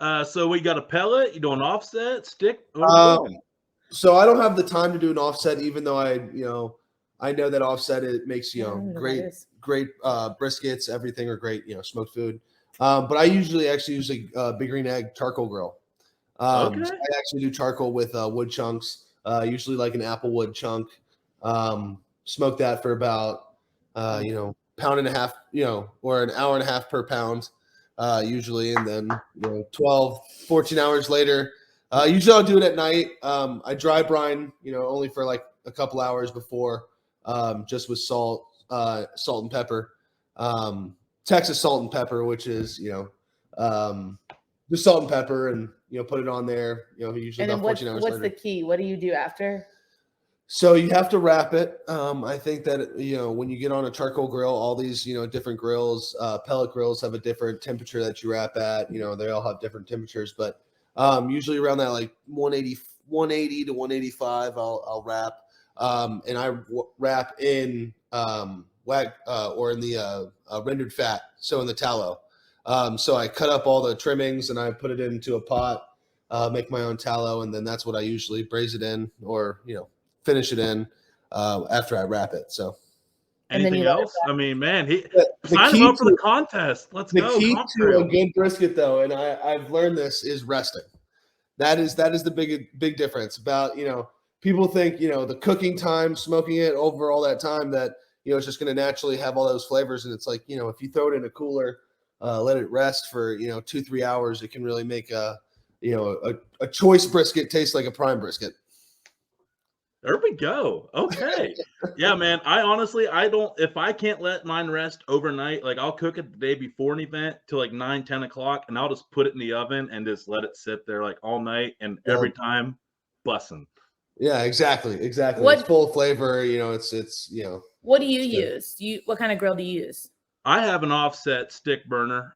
So we got a pellet. You doing offset, stick? What are we Uh, doing? so I don't have the time to do an offset, even though I know that offset it makes I don't know what that is. great briskets, everything are great, smoked food. But I usually actually use a Big Green Egg charcoal grill. Okay. So I actually do charcoal with wood chunks, usually like an apple wood chunk. Smoke that for about pound and a half, or an hour and a half per pound, usually, and then 12, 14 hours later. Usually I'll do it at night. I dry brine, only for like a couple hours before, just with salt and pepper, Texas salt and pepper, which is just salt and pepper, and put it on there. Usually And then about 14 hours what's later. the key? What do you do after? So you have to wrap it. I think that when you get on a charcoal grill, all these different grills, pellet grills have a different temperature that you wrap at. They all have different temperatures, but usually around that like 180 to 185, I'll wrap. And I wrap in or in the rendered fat, so in the tallow. So I cut up all the trimmings and I put it into a pot, make my own tallow, and then that's what I usually braise it in, or finish it in after I wrap it. So And then Anything else? I mean, man, the sign him key up for the to- contest. Let's the go. key Comp to a trail. good brisket, though, and I've learned this, is resting. That is the big difference. About people think the cooking time, smoking it over all that time, that it's just going to naturally have all those flavors, and it's like if you throw it in a cooler, let it rest for 2-3 hours, it can really make a choice brisket taste like a prime brisket. There we go. Okay. Yeah, man. I honestly, if I can't let mine rest overnight, like I'll cook it the day before an event till like 9, 10 o'clock, and I'll just put it in the oven and just let it sit there like all night. And every time, bussin'. Yeah, exactly. What- It's full of flavor. It's What do you It's good. use? What kind of grill do you use? I have an offset stick burner.